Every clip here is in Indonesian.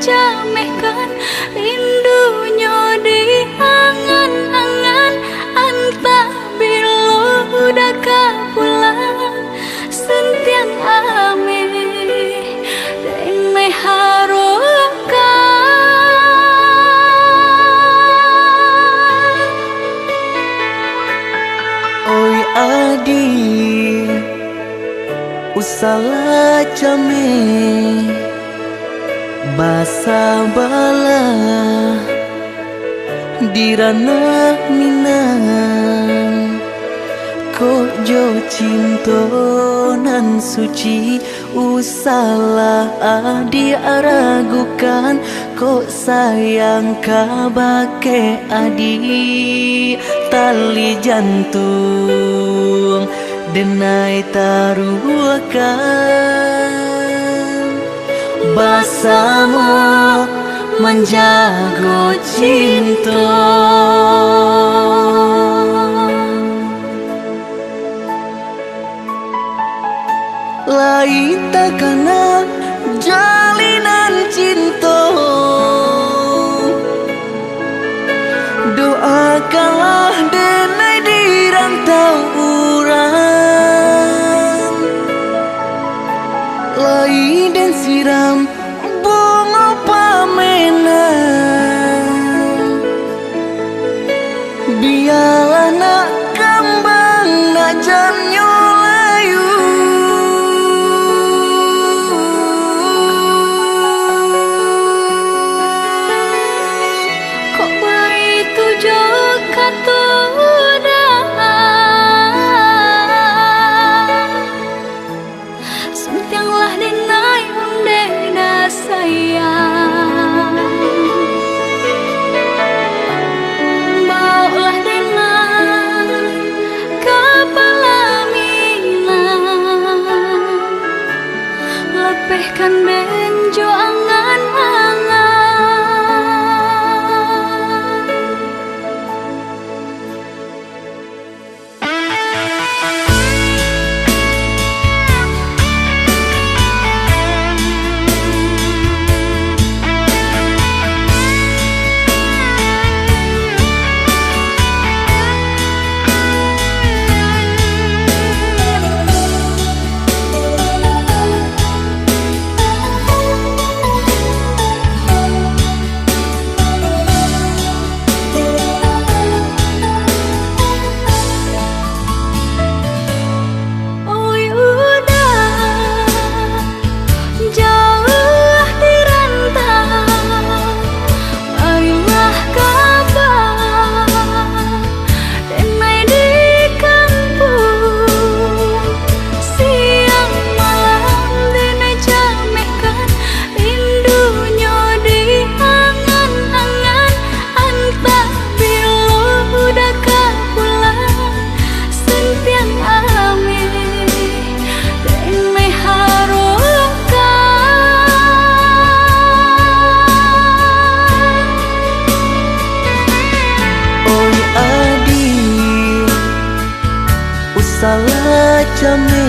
jamehkan rindunya di angan-angan anta bila udah pulang sentiang ame dan me Oi adi usala jame basa bala dirana minang ko jo cinto nan suci usala adi aragukan ko sayang kabake adi tali jantung denai taruhkan basamu menjago cinta lain tak kena jalinan cinta doakanlah denai di rantau urang lai dan siram bunga pamenang biarlah nak kembang nak jamnya layu kok baik tujuh kata sentianglah denai undena sayang baulah denai kepala minang lepehkan benjo angan-angan salah jame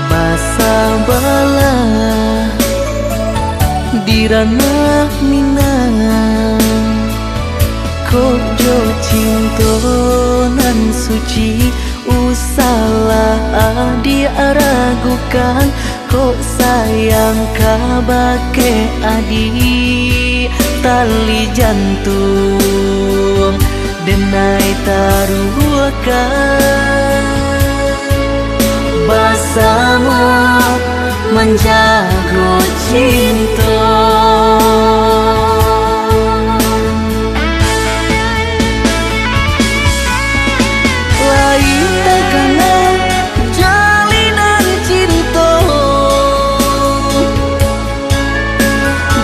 basa bala dirana minang ko jo cinto nan suci usala adi aragukan ko sayang kabake adi tali jantung denai taruhkan basamu menjago cinta lain tak kena jalinan cinta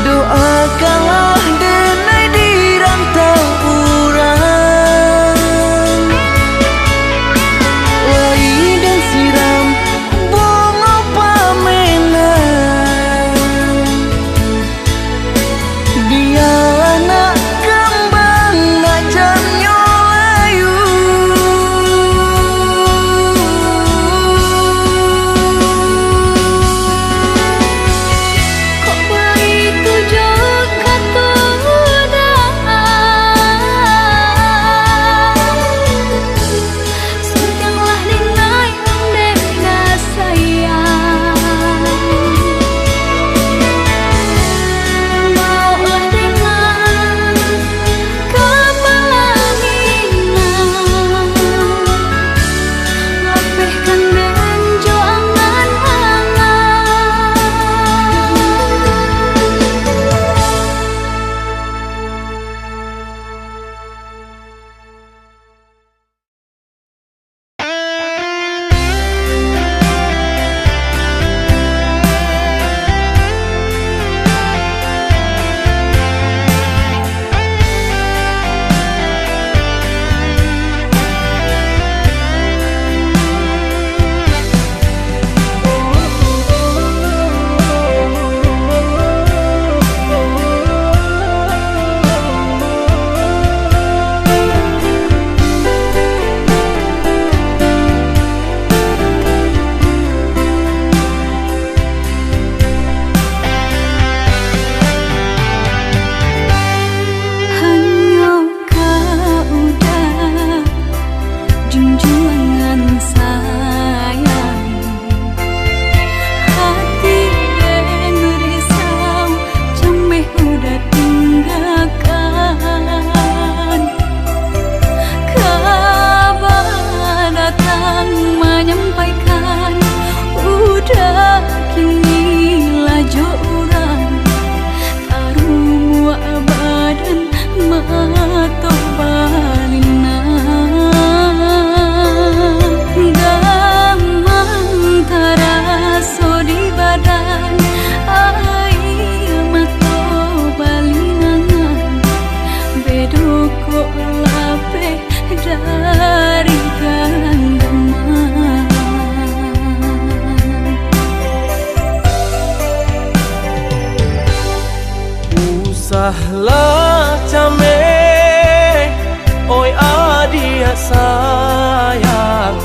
doakanlah denai di rantau urang lai dan siram bunga pamenang Sudahlah came, oi adik sayang,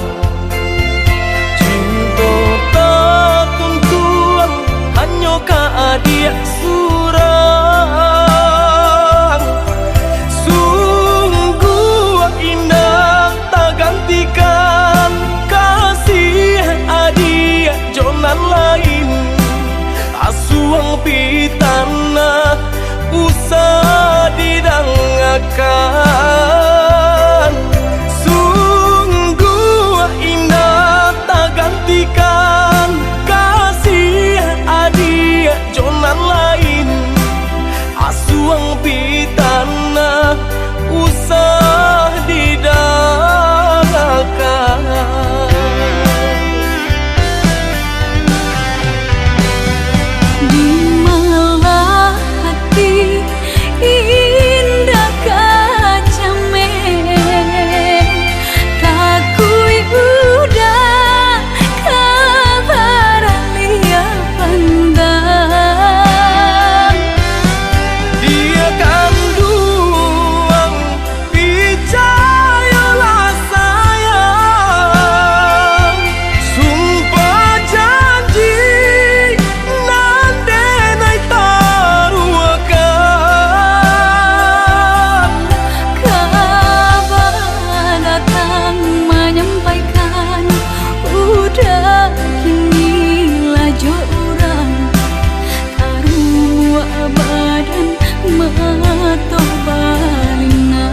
cinta tak tuntuan hanya ka adik surang. Sungguh indah tak gantikan kasih adik jonan lain. Asuang pitana usah didangakan. Sungguh indah tak gantikan kasih adik jonan lain. Asuang pitana usah didangakan. Di malah hati indah kacame, takui udah kabar lia pandang. Dia kandung percayalah sayang, sumpah janji nandenai taruhkan. Kabar datang menyampaikan udah kinilah jorang, taruh badan mato balingan.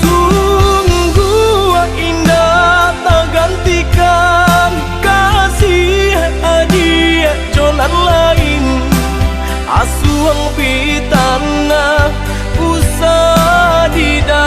Sungguh indah tak gantikan kasih adik jonan lain. Asuang pitana usah didangakan.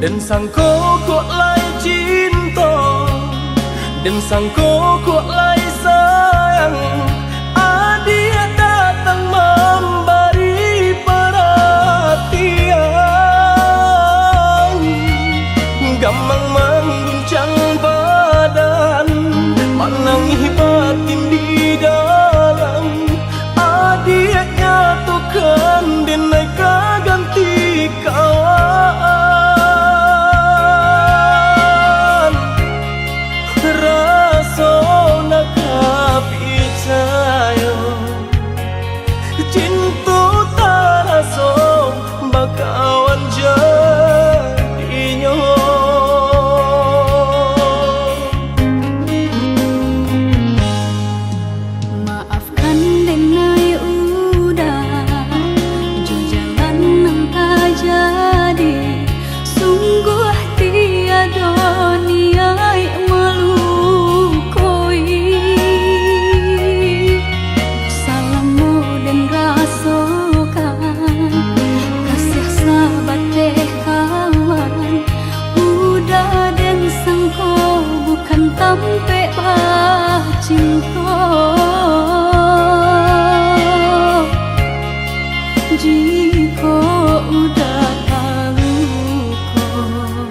Dan sangko kok lai cinta, dan sangko kok lai sayang. Dia datang memberi perhatian, gampang mengguncang badan, menangis batin di dalam. Dia nyatukan denai ganti kawan. Rasa nak percaya cinta tak rasa bakawan jadinya. Maafkan denai udah jo jalan nang tak jadi. Sungguh tiada niat melukoi. Salamu dan rasakan kasih sahabat deh kawan. Udah dan sangko bukan tampe cinta. Jika udah tahu kok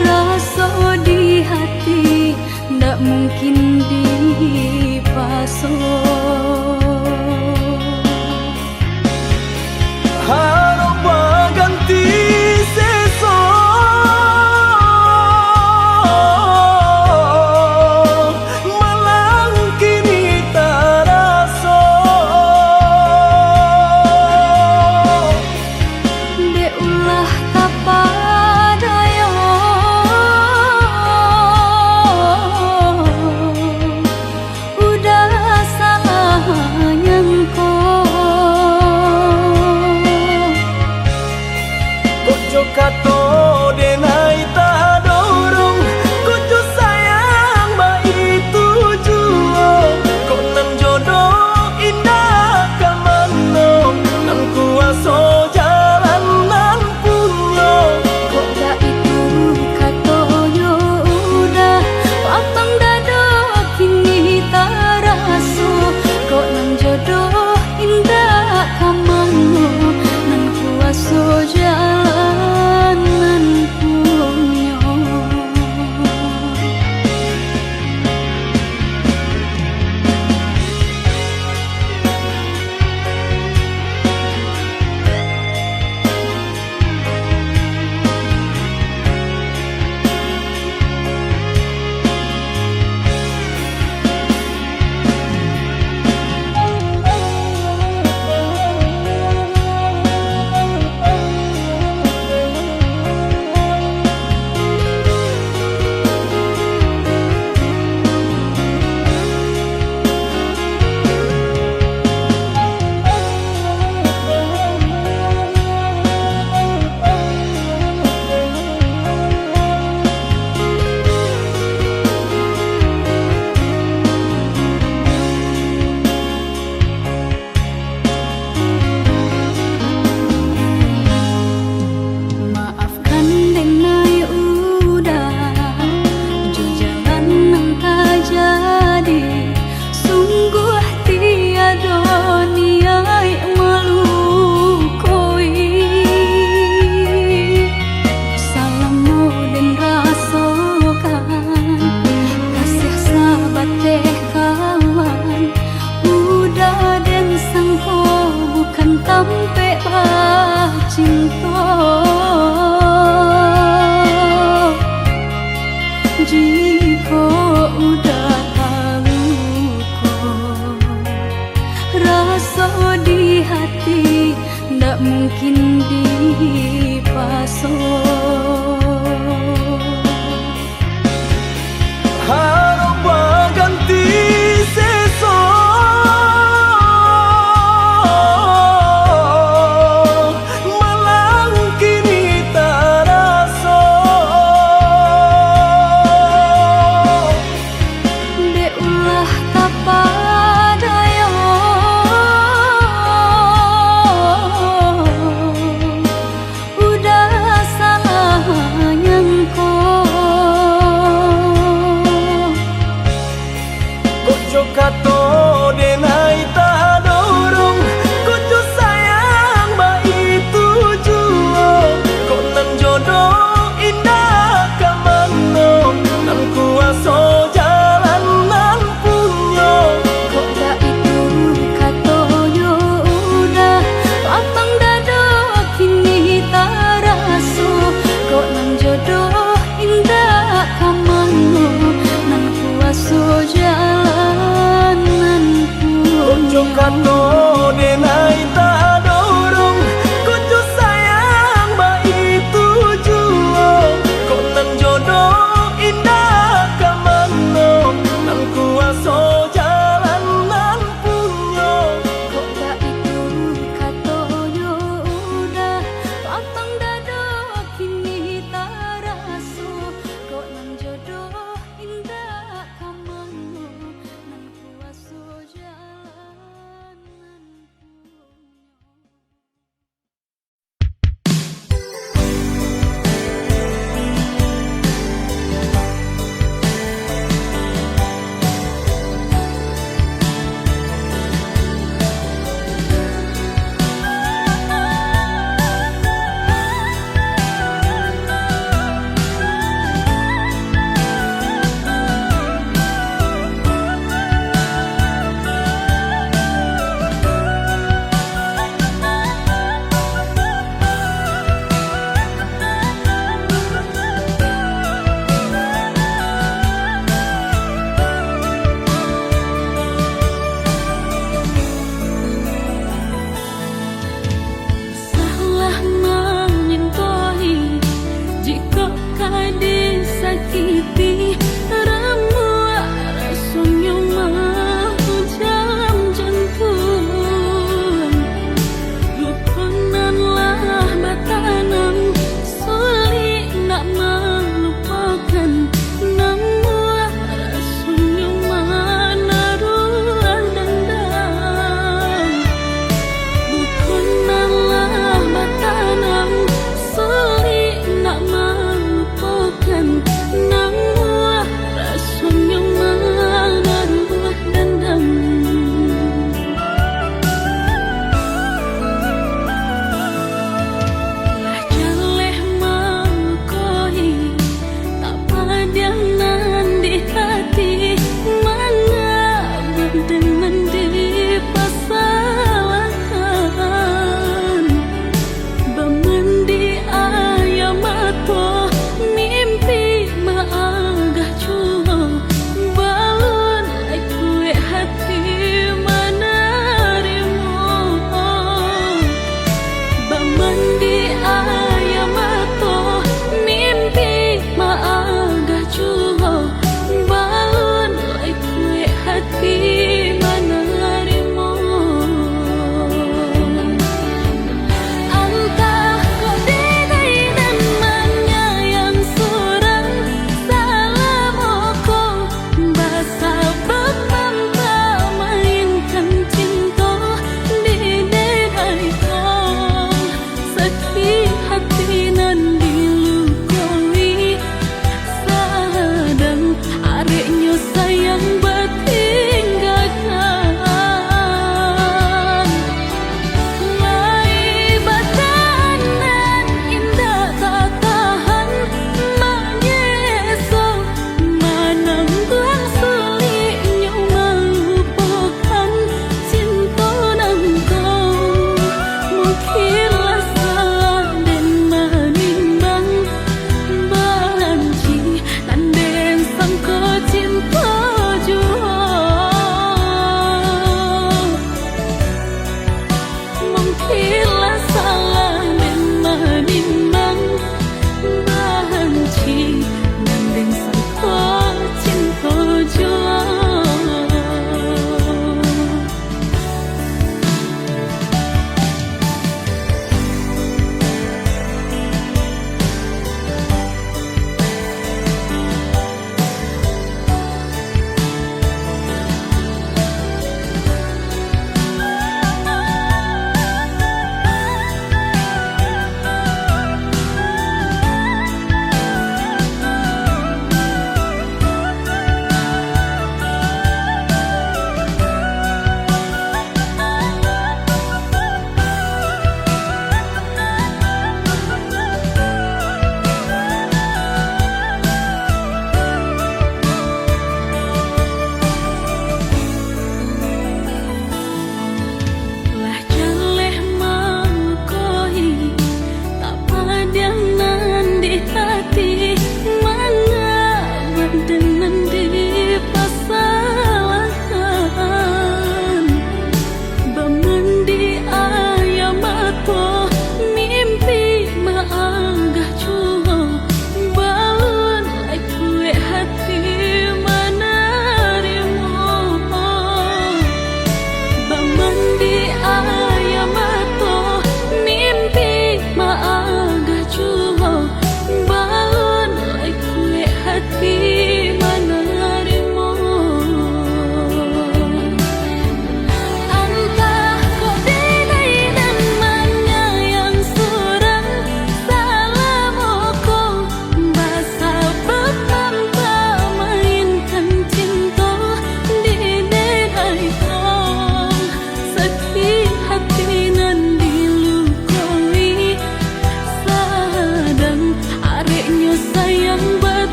rasa di hati ndak mungkin dipasok. Harap ganti sesok, malang kini tak rasa. Dek ulah kapadaya, udah salah nyangko. Kojo kato denai tak dorong, kojo sayang ba itu jua. Kok nan jodoh indah kamano, nan kuaso jalan nan punya. Kok gak itu katoyo udah lapang dada kini tak raso. Kok nang jodoh indah kamano, nan kuaso jalan nan punya. Maafkan denai udah jo jalan nang tak jadi. Sungguh tiada niat melukoi. Salamu dan rasakan kasih sahabat deh kawan. Udah dan sangko bukan tampe cinta. Jika udah tahu kok rasa di hati ndak mungkin dipasok. Harap ganti sesok, malang kini tak rasa. Dek ulah kapadaya, udah salah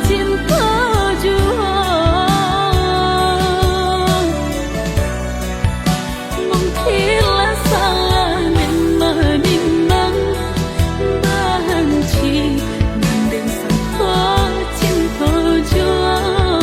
cinta juang. Mungkinlah salah dan menimang benci dan sang cinta juang.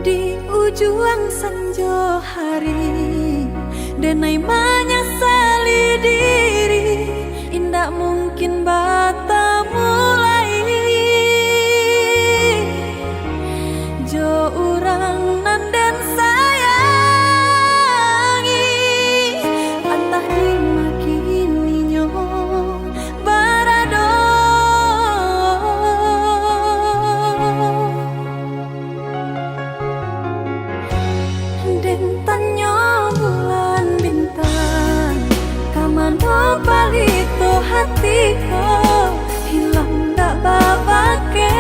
Di ujung senja hari, denai menyesali diri, indak mungkin bata mulai. Jo urang nan dan sayangi, antah dimakininya barado. Den tanya bulan bintang, kamano palito hatiku, hilang dak babake.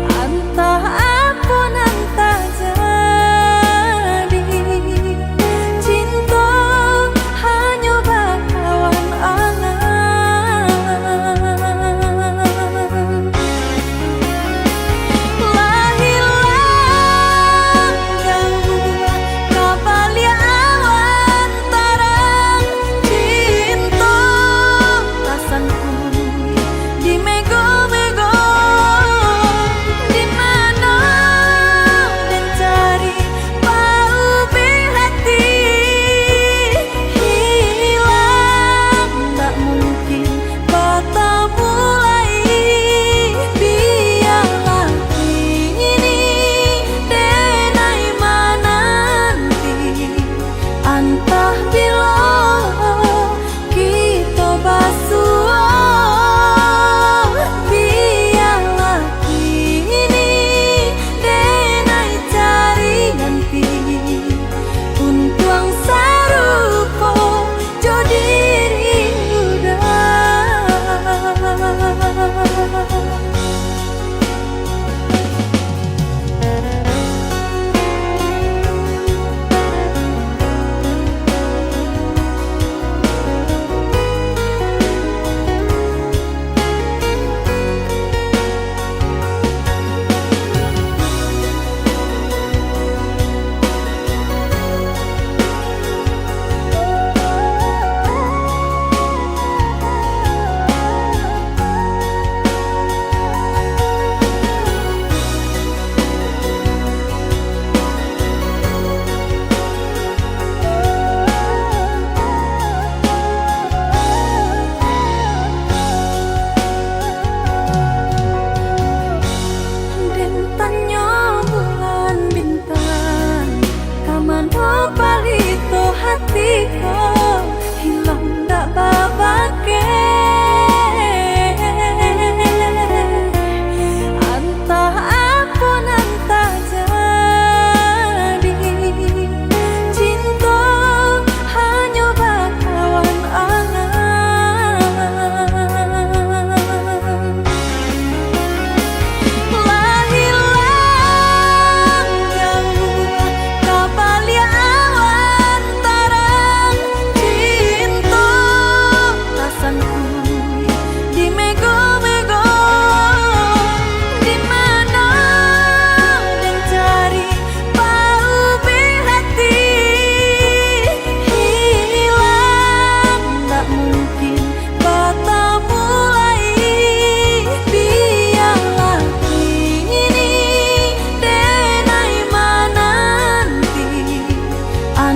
Antah apun antah jadi, cinta hanya bakawan angan. Lahilang jauh kabalia awan tarang, cinta rasanku di mego-mego. Di mana dan cari paubi hati, hilang tak mungkin bata mulai. Biarlah ini denai menanti, antah bila kita basuh. Biarlah ini denai cari ganti, untuang sarupo jo diri udah.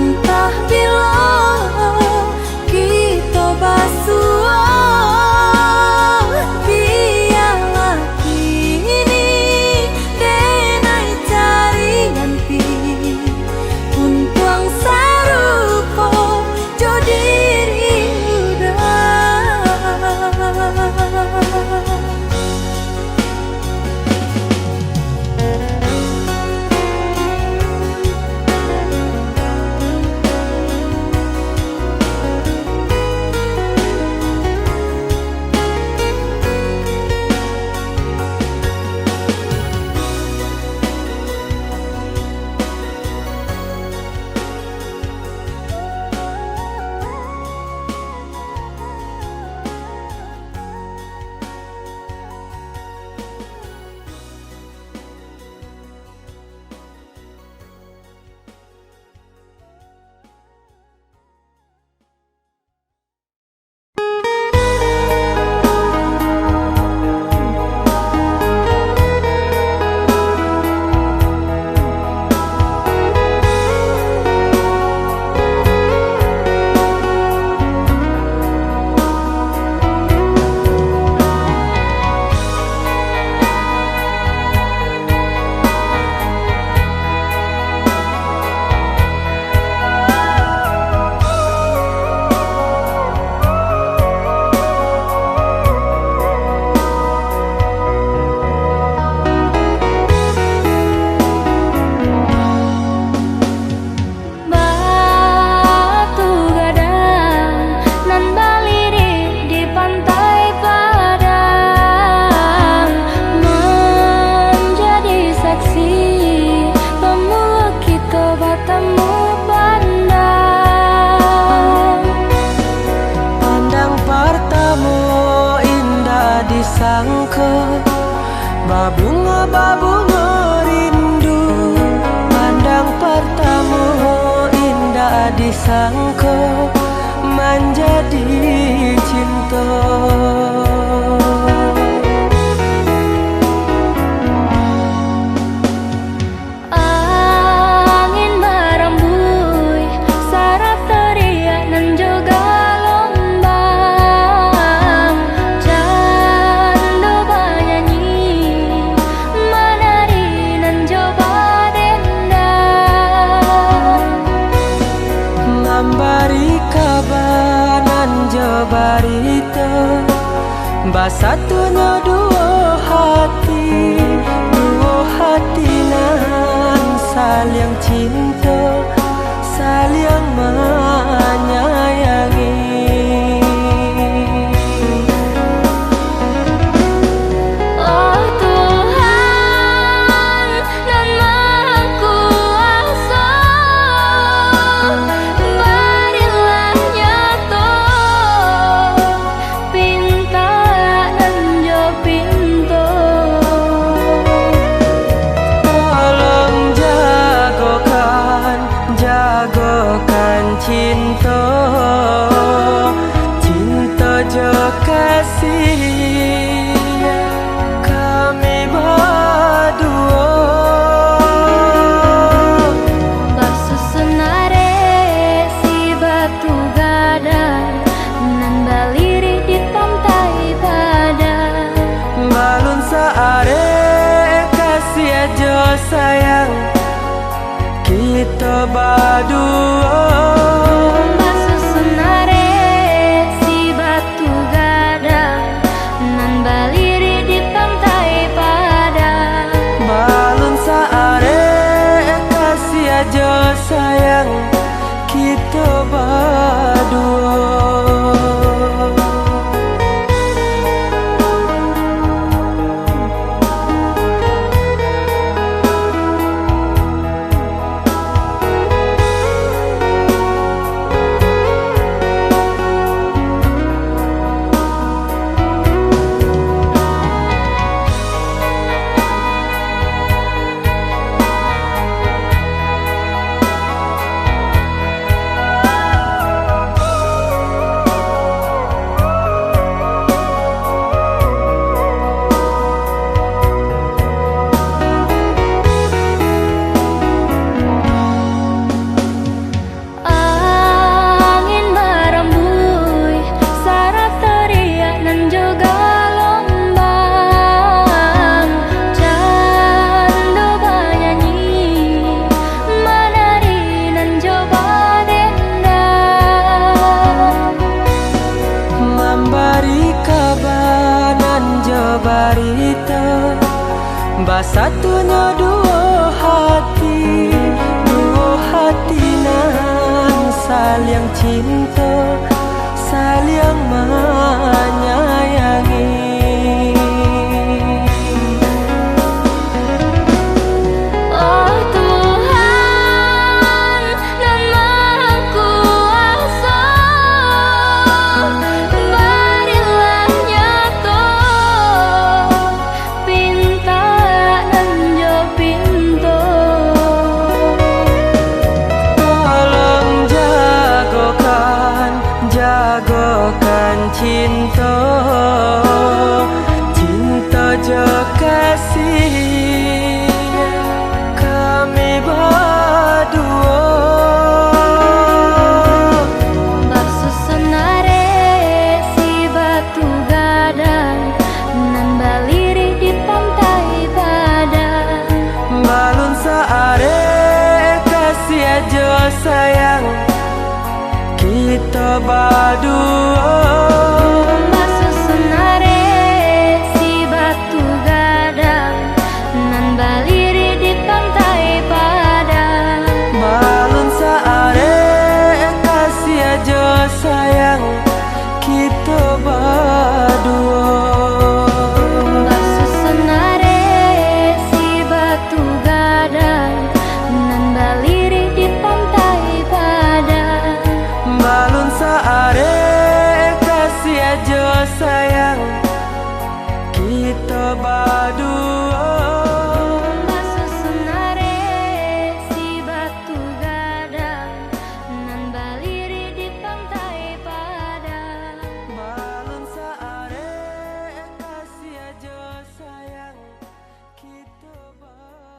entah bila kita basuh biarlah kini denai tarian pi untuang sarupo jo diri udah. Batu gadang nan balirik di pantai Padang menjadi saksi pemula kita bertemu pandang. Pandang pertama indah disangka, babunga rindu. Pandang pertama indah disangka, menjadi cinta. Angin merembui saraf teriak nan juga lombang canda banyanyi menari nan coba dendang Memberi kabar nan jabarita, basatunya dua hati nan saling cinta, saling menyayangi. Oh Tuhan nan Maha Kuasa, berilah nyata pinta nan jo pintu. Tolong jagokan cinta, cinta jo kasih kami berdua. Basusunare si batu gadang nan balirik di pantai Padang. Balun saare kasih aja sayang kita berdua. Basusunare si batu gadang nan balirik di pantai Padang. Balun saare kasih aja sayang kita berdua. Basatunya dua hati nan saling cinta, saling menyayangi. Oh Tuhan nan Maha Kuasa, berilah nyata pinta nan jo pintu. Tolong jagokan cinta, cinta jo kasih kami berdua. Baksusunare si batu gadang nan baliri di pantai padang. Balun saare kasih aja sayang kita berdua. Baksusunare si batu gadang nan baliri di pantai padang. Balun saare kasih aja sayang kita berdua. Baksusunare si batu gadang nan baliri di pantai padang. Balun saare kasih aja sayang kita berdua. Baksusunare si batu gadang nan baliri di pantai padang. Balun saare kasih aja sayang kita berdua.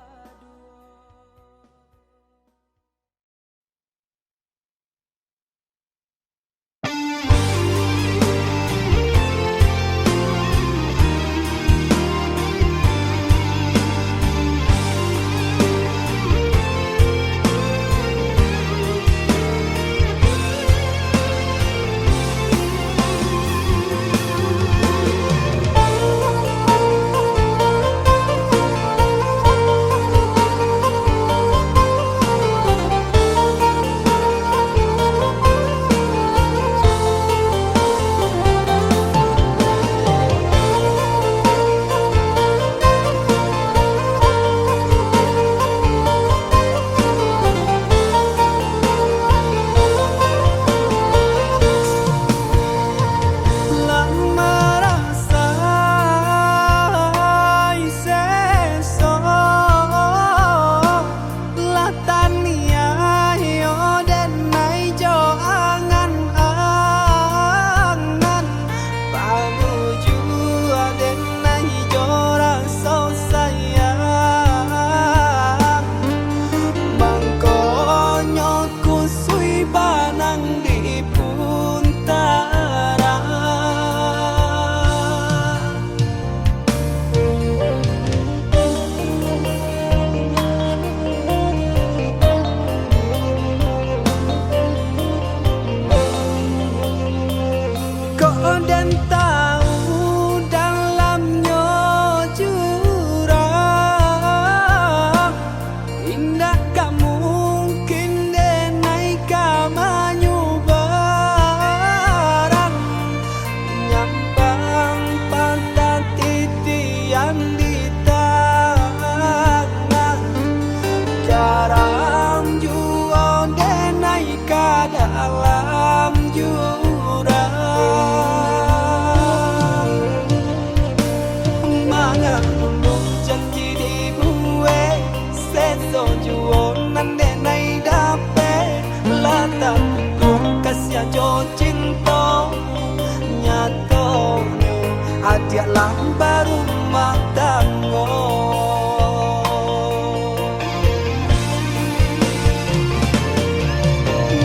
Adiaklah baru matanggo.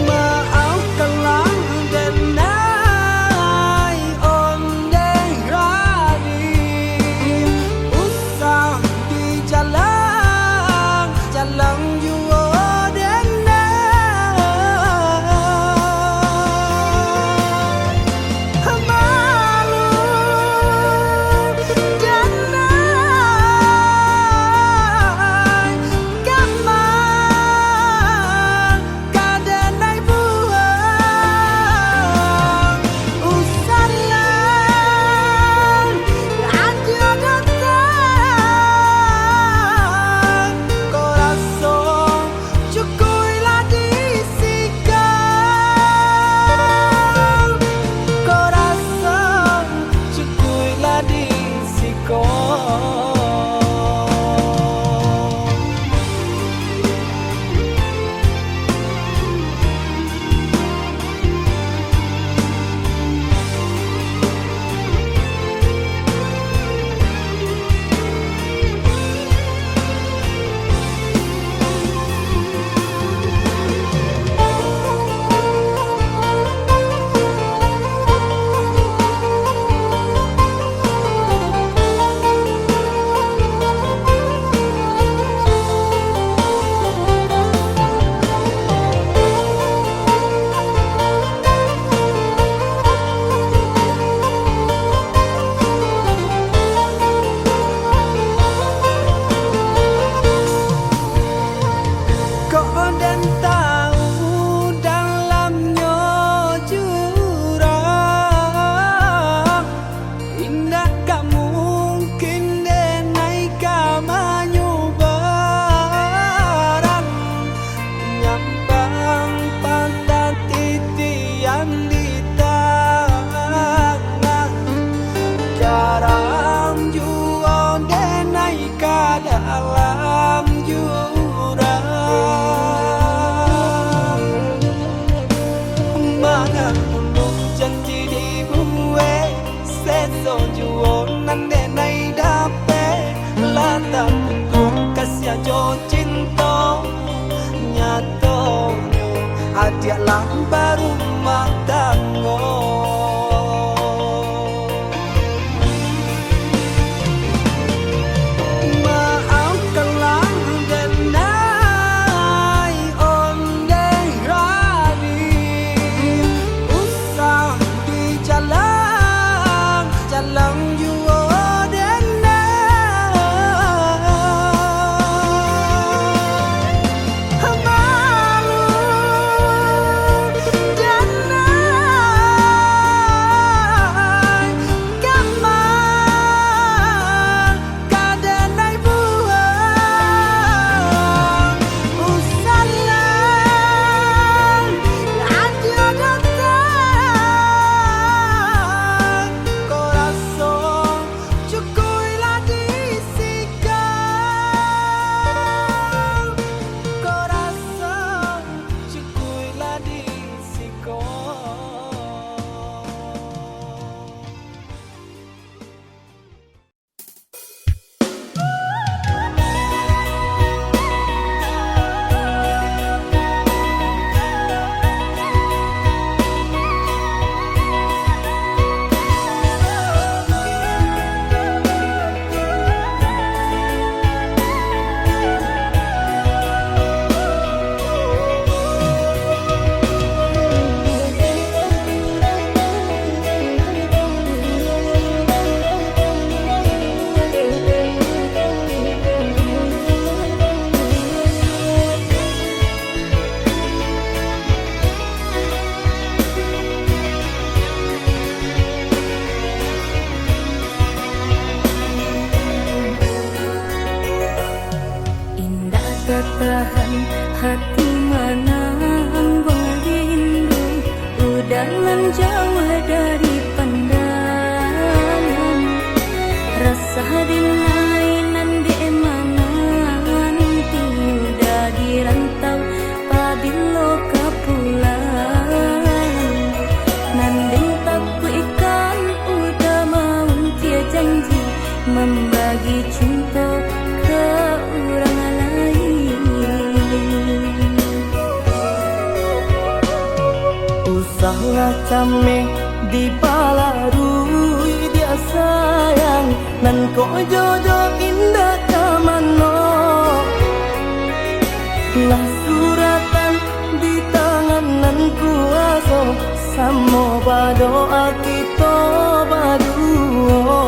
Maafkanlah denai onde radi, usah di jalan jua denai. di tangan garam jual denai ke dalam jurang. Mana dulu janji dibuat seso jual nan denai dapat lata untuk kasih jo cinta nyatanya adik lah baru matanggo. Maafkanlah denai ondeh rani usah di jalan jua Tahan hati menang rindu udahan jauh dari pandangan rasa dinainan di emanan tiudah dirantau pabilo kapulang nanding takku ikan udah mau tia janji membagi cinta ke orang lain. Usahlah came di balarui dia sayang nan ko jodoh indah kamano lah suratan di tangan nan kuaso samo badoa kita baduo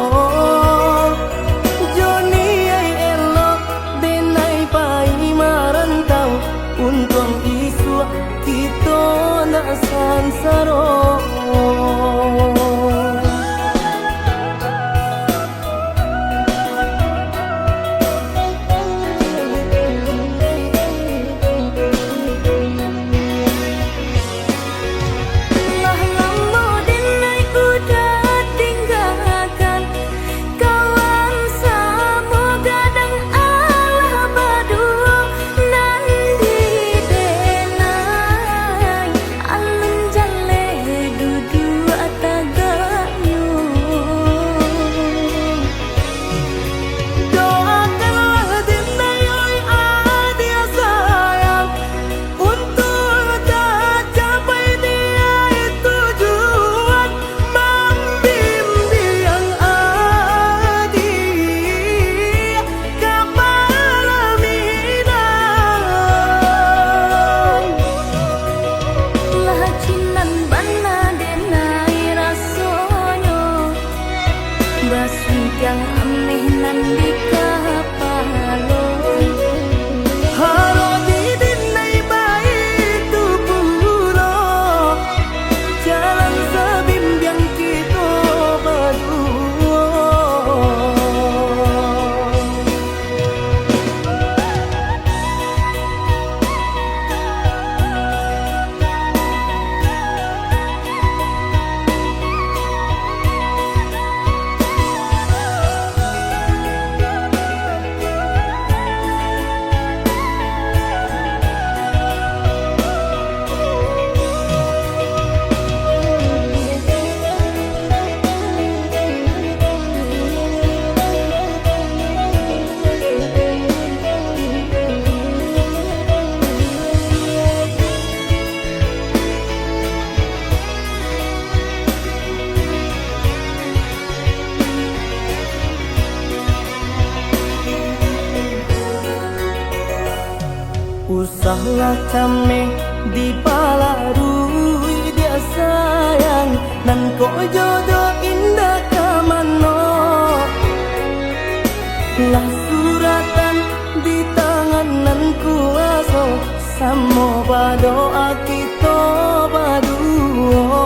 Joni ay elok denai pai marantau untung isu kita nak sansaro. Alun jale Lah kami di palarui dia sayang nan ko jodoh indah kamano. Lah suratan di tangan nan kuaso samo berdoa kita berdua.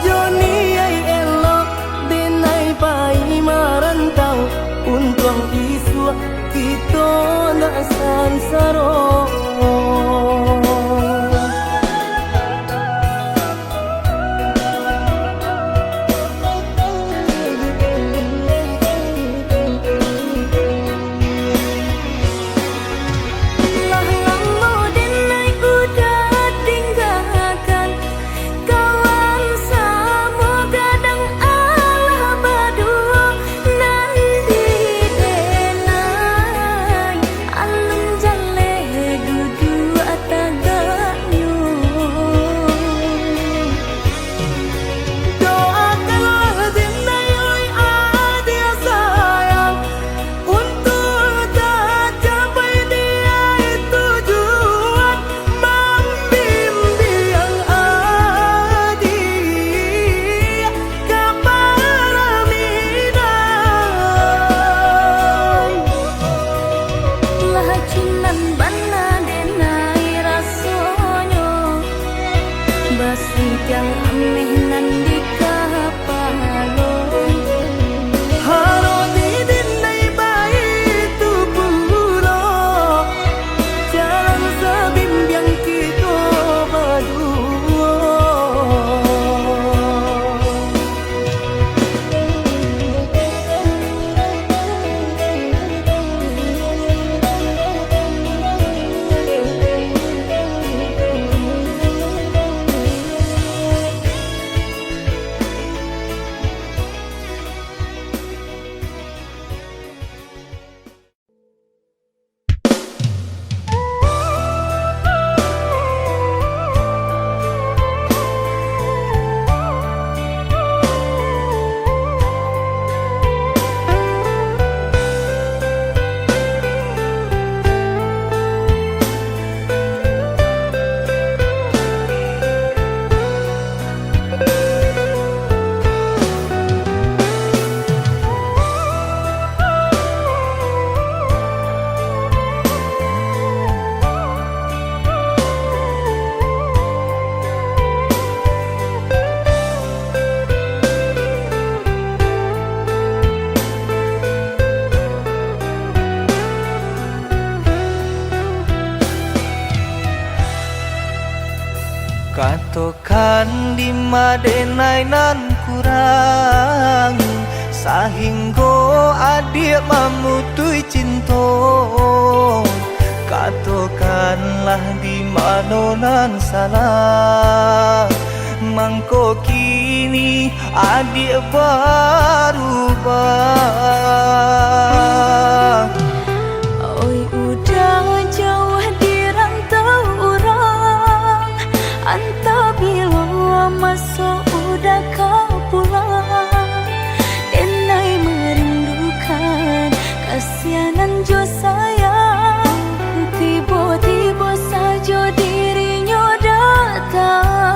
Joni ai elok denai pai marantau untung isu kita nak sansaro. Katokan di madenai nan kurang sahingga adik mamutui cinta. Katokanlah di mana nan salah mangko kini adik berubah. Oi udah jauh di rantau orang, entah bila masa udah kau pulang. Denai merindukan kasihanan jo sayang, tiba-tiba saja dirinya datang.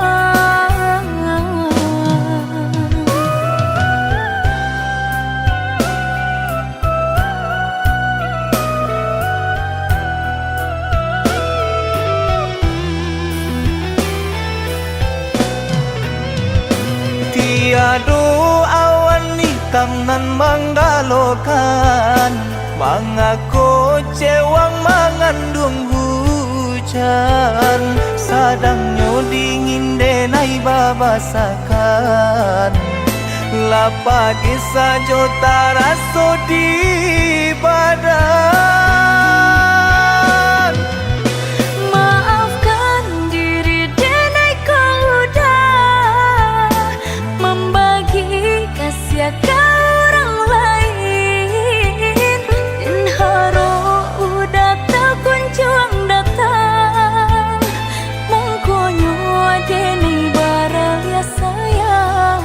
Tiada awan hitam nan menggalokan, mengaku cewang mengandung hujan. Sadangnya dingin denai babasakan, lapagi saja taraso di badan. Maafkan diri denai kau udah membagi kasih ke orang lain, dan haro udah tak kunjung datang. Mengkonyo denai baraya sayang.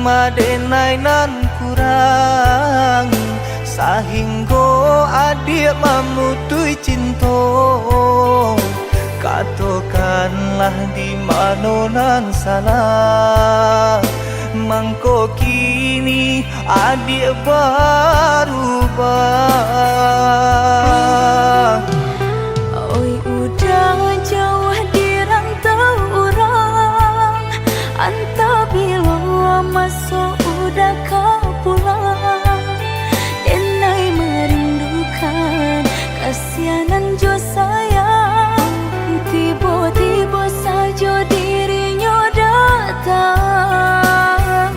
madenai nan kurang sahingga adik memutui cinta. Katakanlah di mana nan salah, mangko kini adik berubah. Oi udah jauh di rantau orang, anta bila masuk udah kau pulang. Denai merindukan kasihanan jo sayang, tiba-tiba saja dirinya datang.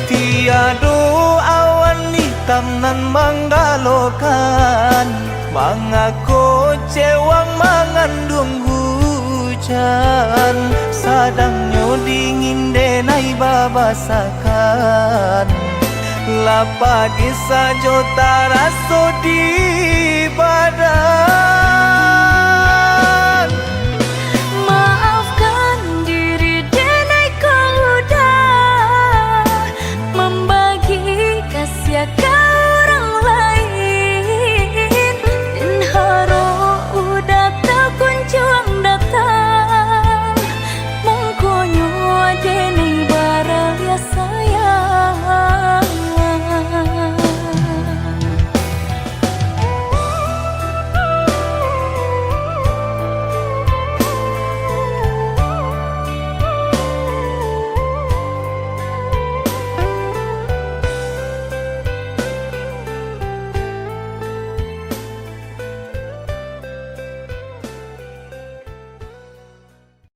Tiada awan hitam nan menggalokan, mengaku cewang mengandung hujan. Sadangnya dingin denai babasakan, lapagi saja taraso di badan.